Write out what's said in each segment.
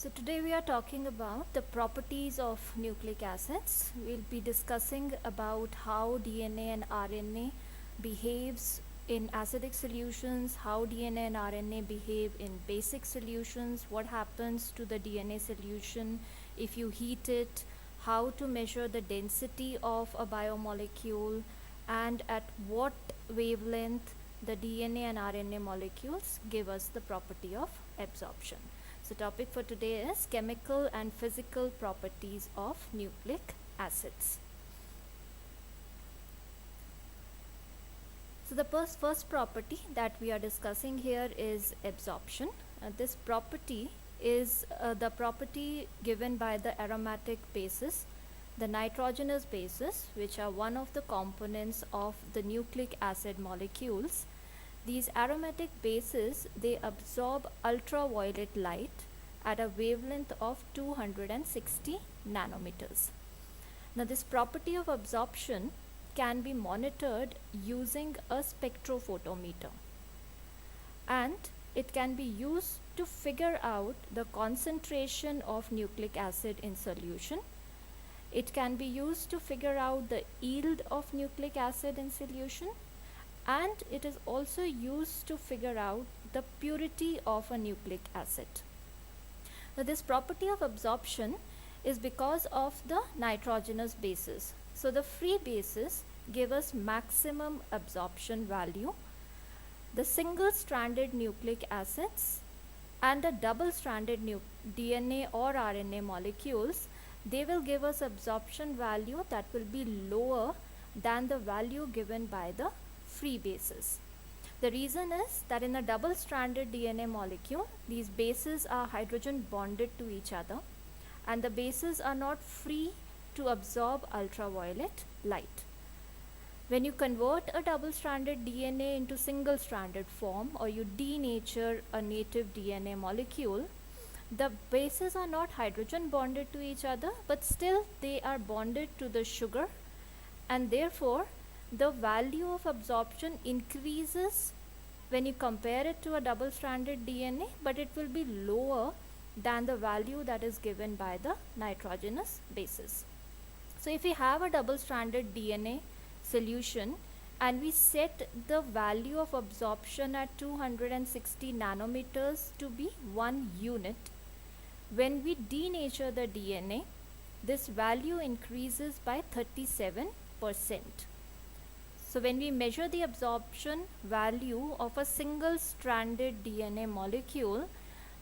So today we are talking about the properties of nucleic acids. We'll be discussing about how DNA and RNA behaves in acidic solutions, how DNA and RNA behave in basic solutions, what happens to the DNA solution if you heat it, how to measure the density of a biomolecule, and at what wavelength the DNA and RNA molecules give us the property of absorption. So topic for today is chemical and physical properties of nucleic acids. So the first property that we are discussing here is absorption. This property is the property given by the aromatic bases, the nitrogenous bases, which are one of the components of the nucleic acid molecules. These aromatic bases, they absorb ultraviolet light at a wavelength of 260 nanometers. Now this property of absorption can be monitored using a spectrophotometer, and it can be used to figure out the concentration of nucleic acid in solution. It can be used to figure out the yield of nucleic acid in solution, and it is also used to figure out the purity of a nucleic acid. Now this property of absorption is because of the nitrogenous bases. So the free bases give us maximum absorption value. The single-stranded nucleic acids and the double-stranded DNA or RNA molecules, they will give us absorption value that will be lower than the value given by the free bases. The reason is that in a double-stranded DNA molecule, these bases are hydrogen bonded to each other, and the bases are not free to absorb ultraviolet light. When you convert a double-stranded DNA into single-stranded form, or you denature a native DNA molecule, the bases are not hydrogen bonded to each other, but still they are bonded to the sugar, and therefore the value of absorption increases when you compare it to a double-stranded DNA, but it will be lower than the value that is given by the nitrogenous bases. So if we have a double-stranded DNA solution and we set the value of absorption at 260 nanometers to be 1 unit, when we denature the DNA, this value increases by 37%. So when we measure the absorption value of a single-stranded DNA molecule,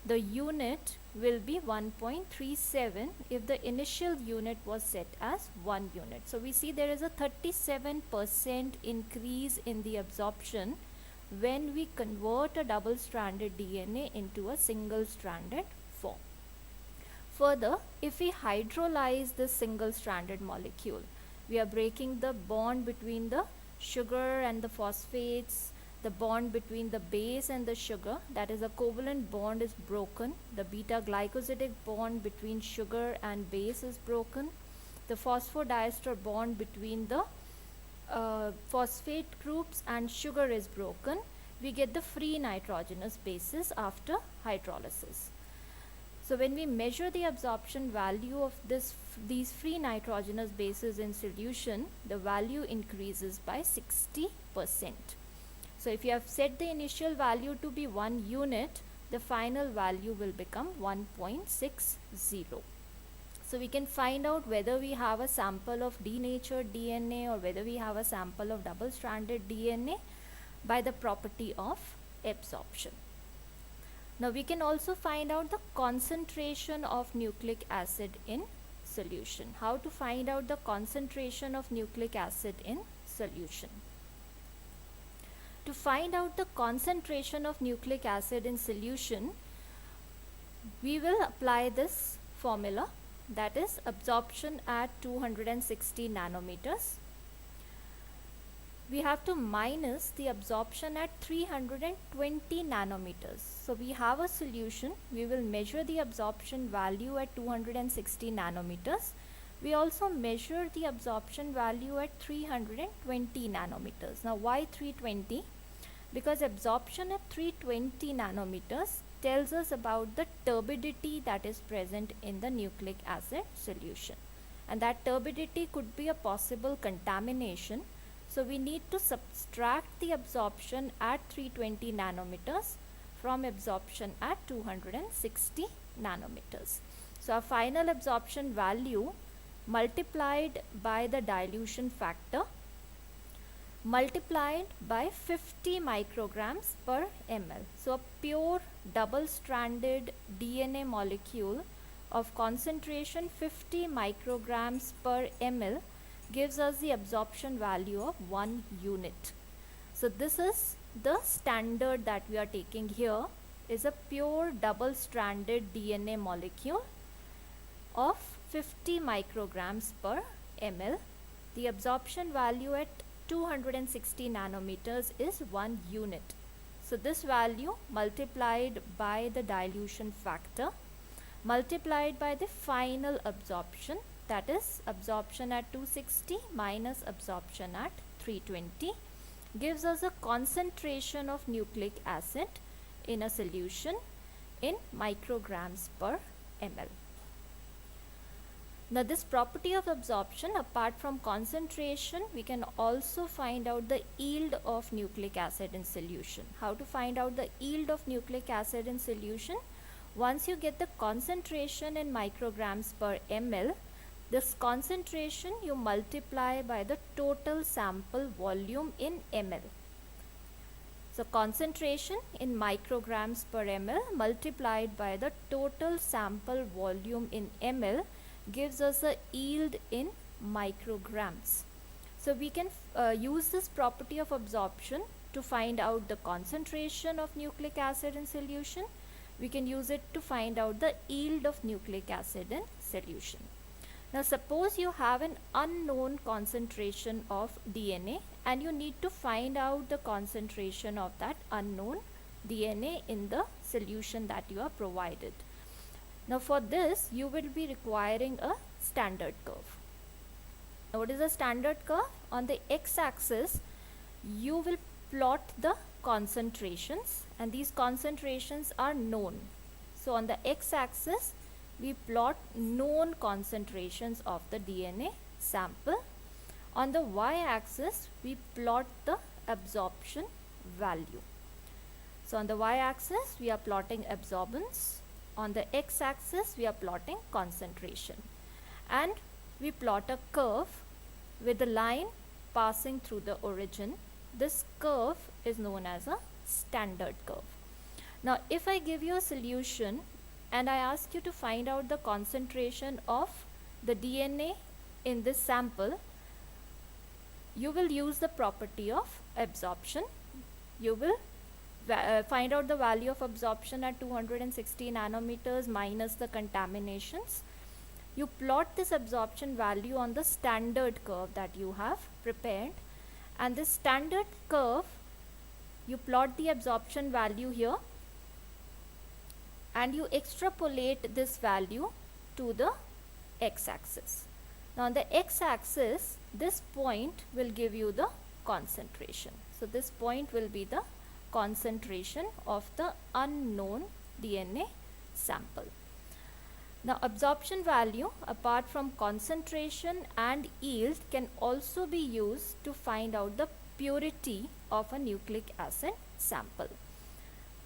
the unit will be 1.37 if the initial unit was set as 1 unit. So we see there is a 37% increase in the absorption when we convert a double-stranded DNA into a single-stranded form. Further, if we hydrolyze this single-stranded molecule, we are breaking the bond between the sugar and the phosphates, the bond between the base and the sugar, that is a covalent bond, is broken. The beta glycosidic bond between sugar and base is broken. The phosphodiester bond between the phosphate groups and sugar is broken. We get the free nitrogenous bases after hydrolysis. So when we measure the absorption value of these free nitrogenous bases in solution, the value increases by 60%. So if you have set the initial value to be 1 unit, the final value will become 1.60. So we can find out whether we have a sample of denatured DNA or whether we have a sample of double-stranded DNA by the property of absorption. Now we can also find out the concentration of nucleic acid in solution. How to find out the concentration of nucleic acid in solution? To find out the concentration of nucleic acid in solution, we will apply this formula, that is absorption at 260 nanometers. We have to minus the absorption at 320 nanometers. So we have a solution. We will measure the absorption value at 260 nanometers. We also measure the absorption value at 320 nanometers. Now why 320? Because absorption at 320 nanometers tells us about the turbidity that is present in the nucleic acid solution. And that turbidity could be a possible contamination. So we need to subtract the absorption at 320 nanometers from absorption at 260 nanometers. So our final absorption value multiplied by the dilution factor multiplied by 50 micrograms per ml. So a pure double-stranded DNA molecule of concentration 50 micrograms per ml gives us the absorption value of 1 unit. So this is the standard that we are taking here, is a pure double-stranded DNA molecule of 50 micrograms per ml. The absorption value at 260 nanometers is 1 unit. So this value multiplied by the dilution factor multiplied by the final absorption, that is absorption at 260 minus absorption at 320, gives us a concentration of nucleic acid in a solution in micrograms per ml. Now this property of absorption, apart from concentration, we can also find out the yield of nucleic acid in solution. How to find out the yield of nucleic acid in solution? Once you get the concentration in micrograms per ml, this concentration you multiply by the total sample volume in ml. So concentration in micrograms per ml multiplied by the total sample volume in ml gives us a yield in micrograms. So we can use this property of absorption to find out the concentration of nucleic acid in solution. We can use it to find out the yield of nucleic acid in solution. Now suppose you have an unknown concentration of DNA and you need to find out the concentration of that unknown DNA in the solution that you are provided. Now for this you will be requiring a standard curve. Now what is a standard curve? On the x-axis you will plot the concentrations, and these concentrations are known. So on the x-axis we plot known concentrations of the DNA sample. On the y-axis we plot the absorption value. So on the y-axis we are plotting absorbance, on the x-axis we are plotting concentration, and we plot a curve with the line passing through the origin. This curve is known as a standard curve. Now if I give you a solution and I ask you to find out the concentration of the DNA in this sample, you will use the property of absorption. You will find out the value of absorption at 260 nanometers minus the contaminations. You plot this absorption value on the standard curve that you have prepared, and this standard curve you plot the absorption value here and you extrapolate this value to the x-axis. Now on the x-axis this point will give you the concentration. So this point will be the concentration of the unknown DNA sample. Now absorption value apart from concentration and yield can also be used to find out the purity of a nucleic acid sample.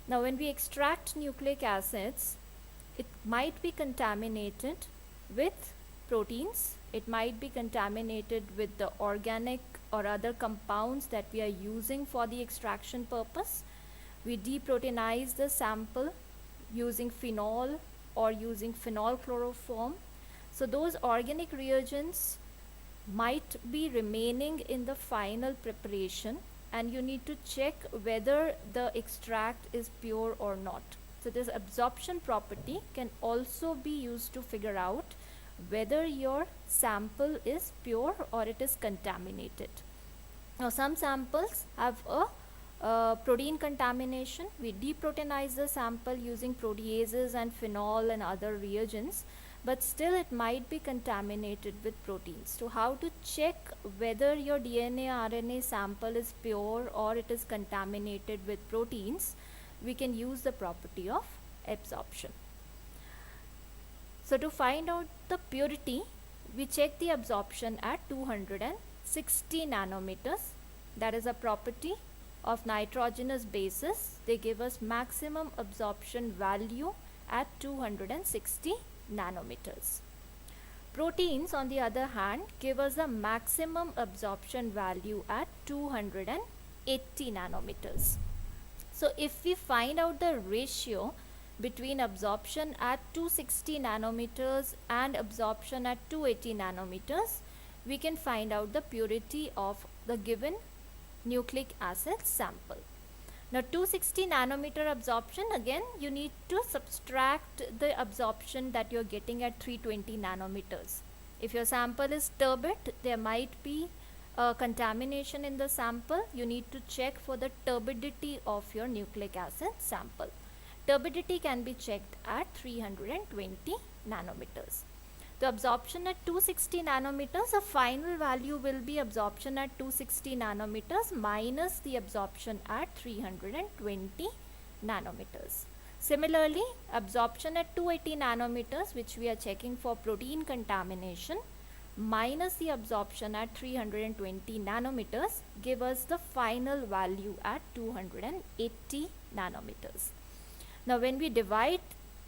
Now when we extract nucleic acids, it might be contaminated with proteins, it might be contaminated with the organic or other compounds that we are using for the extraction purpose. We deproteinize the sample using phenol or using phenol chloroform. So those organic reagents might be remaining in the final preparation, and you need to check whether the extract is pure or not. So this absorption property can also be used to figure out whether your sample is pure or it is contaminated. Now some samples have a protein contamination. We deproteinize the sample using proteases and phenol and other reagents, but still it might be contaminated with proteins. So how to check whether your DNA RNA sample is pure or it is contaminated with proteins? We can use the property of absorption. So to find out the purity, we check the absorption at 260 nanometers. That is a property of nitrogenous bases. They give us maximum absorption value at 260 nanometers. Proteins, on the other hand, give us a maximum absorption value at 280 nanometers. So if we find out the ratio between absorption at 260 nanometers and absorption at 280 nanometers, we can find out the purity of the given nucleic acid sample. Now 260 nanometer absorption, again you need to subtract the absorption that you're getting at 320 nanometers. If your sample is turbid, there might be contamination in the sample. You need to check for the turbidity of your nucleic acid sample. Turbidity can be checked at 320 nanometers. The absorption at 260 nanometers, a final value will be absorption at 260 nanometers minus the absorption at 320 nanometers. Similarly, absorption at 280 nanometers, which we are checking for protein contamination, minus the absorption at 320 nanometers give us the final value at 280 nanometers. Now when we divide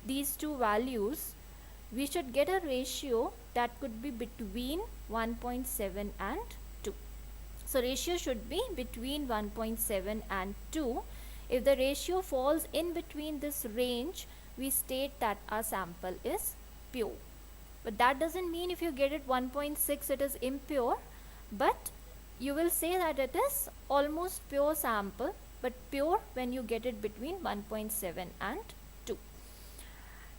these two values, we should get a ratio that could be between 1.7 and 2. So ratio should be between 1.7 and 2. If the ratio falls in between this range, we state that our sample is pure. But that doesn't mean if you get it 1.6 it is impure, but you will say that it is almost pure sample, but pure when you get it between 1.7 and 2.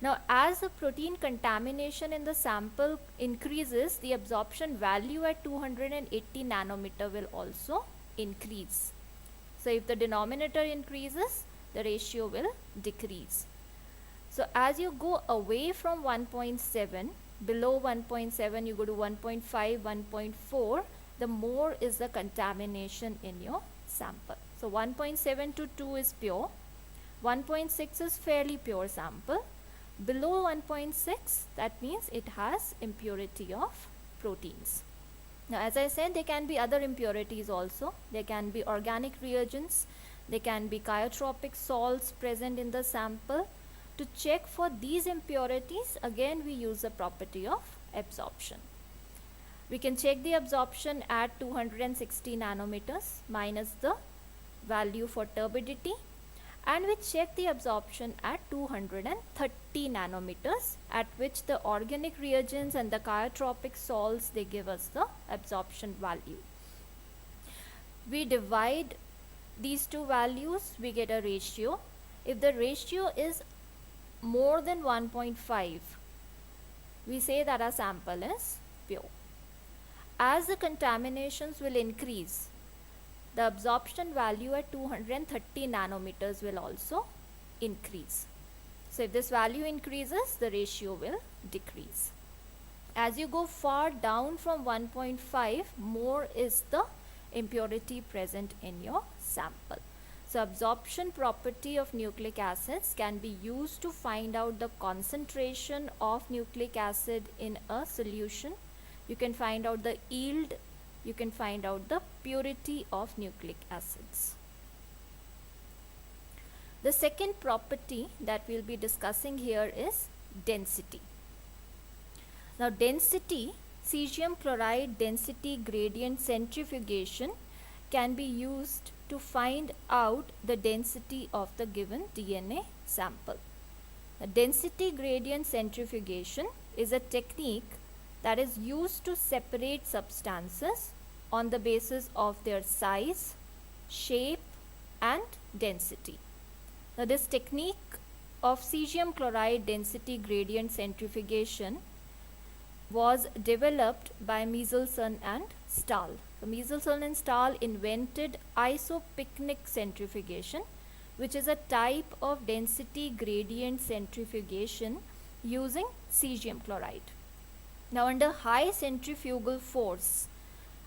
Now as the protein contamination in the sample increases, the absorption value at 280 nanometer will also increase. So if the denominator increases, the ratio will decrease. So as you go away from 1.7, below 1.7 you go to 1.5, 1.4, the more is the contamination in your sample. So 1.7 to 2 is pure, 1.6 is fairly pure sample. Below 1.6, that means it has impurity of proteins. Now as I said, there can be other impurities also. There can be organic reagents, there can be chiotropic salts present in the sample. To check for these impurities, again we use the property of absorption. We can check the absorption at 260 nanometers minus the value for turbidity, and we check the absorption at 230 nanometers, at which the organic reagents and the chiotropic salts, they give us the absorption value. We divide these two values, we get a ratio. If the ratio is more than 1.5, we say that our sample is pure. As the contaminations will increase, the absorption value at 230 nanometers will also increase. So if this value increases, the ratio will decrease. As you go far down from 1.5, more is the impurity present in your sample. So absorption property of nucleic acids can be used to find out the concentration of nucleic acid in a solution. You can find out the yield, you can find out the purity of nucleic acids. The second property that we'll be discussing here is density. Now density, cesium chloride density gradient centrifugation can be used to find out the density of the given DNA sample. The density gradient centrifugation is a technique that is used to separate substances on the basis of their size, shape and density. Now this technique of cesium chloride density gradient centrifugation was developed by Michelson and Stahl. So Michelson and Stahl invented isopycnic centrifugation, which is a type of density gradient centrifugation using cesium chloride. Now under high centrifugal force,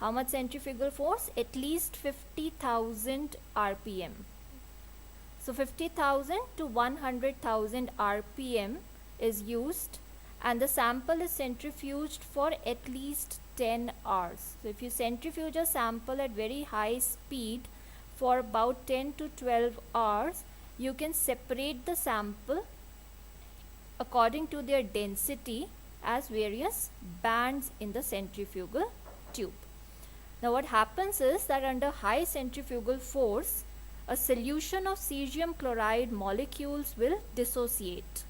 how much centrifugal force? At least 50,000 RPM. So 50,000 to 100,000 RPM is used, and the sample is centrifuged for at least 10 hours. So if you centrifuge a sample at very high speed for about 10 to 12 hours, you can separate the sample according to their density as various bands in the centrifugal tube. Now what happens is that under high centrifugal force, a solution of cesium chloride molecules will dissociate.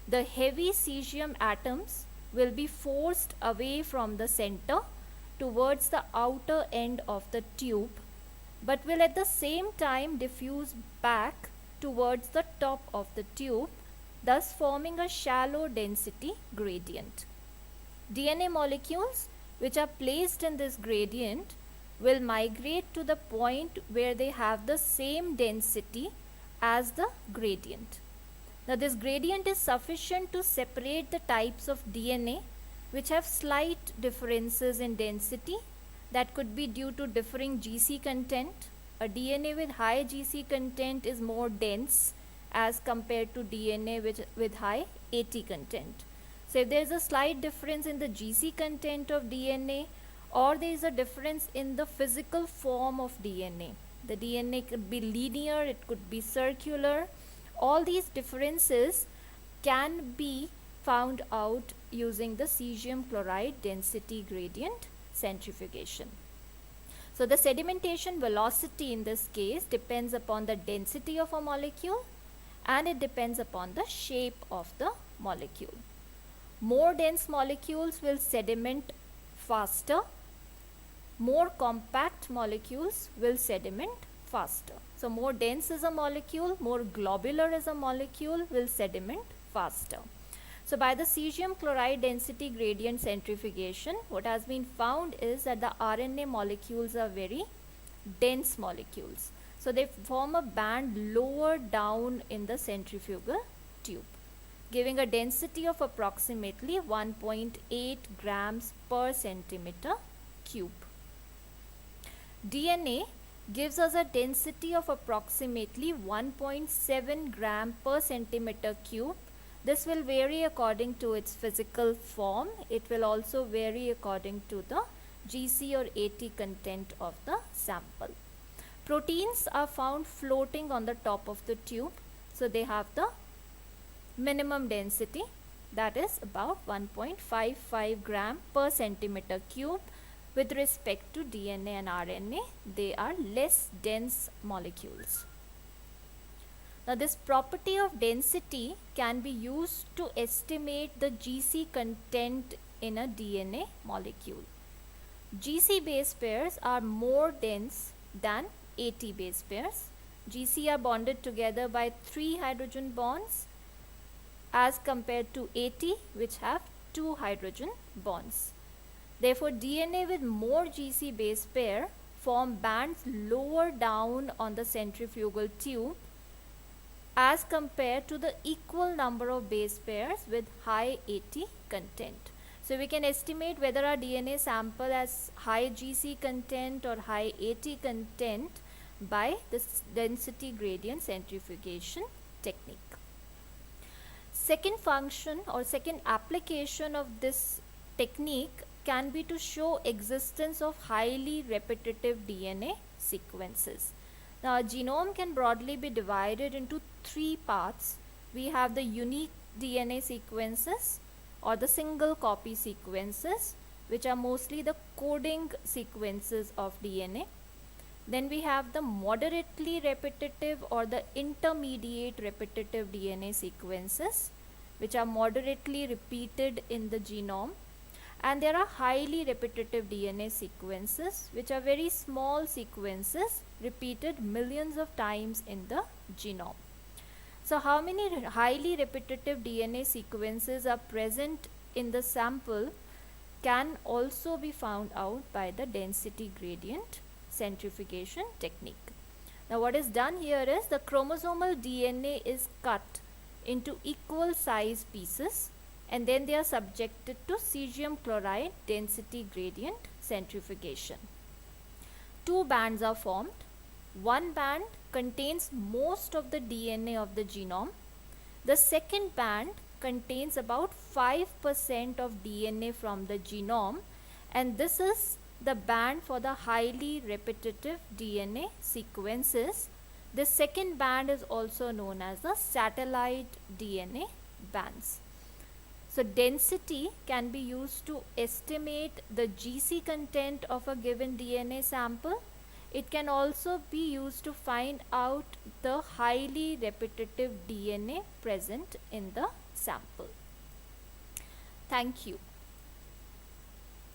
The heavy cesium atoms will be forced away from the center towards the outer end of the tube, but will at the same time diffuse back towards the top of the tube, thus forming a shallow density gradient. DNA molecules which are placed in this gradient will migrate to the point where they have the same density as the gradient. Now this gradient is sufficient to separate the types of DNA which have slight differences in density that could be due to differing GC content. A DNA with high GC content is more dense as compared to DNA with high AT content. So if there is a slight difference in the GC content of DNA, or there is a difference in the physical form of DNA, the DNA could be linear, it could be circular, all these differences can be found out using the cesium chloride density gradient centrifugation. So the sedimentation velocity in this case depends upon the density of a molecule, and it depends upon the shape of the molecule. More dense molecules will sediment faster. More compact molecules will sediment faster. So more dense is a molecule, more globular is a molecule, will sediment faster. So by the cesium chloride density gradient centrifugation, what has been found is that the RNA molecules are very dense molecules. So they form a band lower down in the centrifugal tube, giving a density of approximately 1.8 grams per centimeter cube. DNA gives us a density of approximately 1.7 gram per centimeter cube. This will vary according to its physical form. It will also vary according to the GC or AT content of the sample. Proteins are found floating on the top of the tube. So they have the minimum density, that is about 1.55 gram per centimeter cube. With respect to DNA and RNA, they are less dense molecules. Now this property of density can be used to estimate the GC content in a DNA molecule. GC base pairs are more dense than AT base pairs. GC are bonded together by 3 hydrogen bonds as compared to AT, which have 2 hydrogen bonds. Therefore, DNA with more GC base pair form bands lower down on the centrifugal tube as compared to the equal number of base pairs with high AT content. So we can estimate whether our DNA sample has high GC content or high AT content by this density gradient centrifugation technique. Second function or second application of this technique can be to show existence of highly repetitive DNA sequences. Now, a genome can broadly be divided into 3 parts. We have the unique DNA sequences or the single copy sequences, which are mostly the coding sequences of DNA. Then we have the moderately repetitive or the intermediate repetitive DNA sequences, which are moderately repeated in the genome. And there are highly repetitive DNA sequences, which are very small sequences repeated millions of times in the genome. So how many highly repetitive DNA sequences are present in the sample can also be found out by the density gradient centrifugation technique. Now what is done here is the chromosomal DNA is cut into equal size pieces, and then they are subjected to cesium chloride density gradient centrifugation. 2 bands are formed. One band contains most of the DNA of the genome. The second band contains about 5% of DNA from the genome, and this is the band for the highly repetitive DNA sequences. The second band is also known as the satellite DNA bands. So density can be used to estimate the GC content of a given DNA sample. It can also be used to find out the highly repetitive DNA present in the sample. Thank you.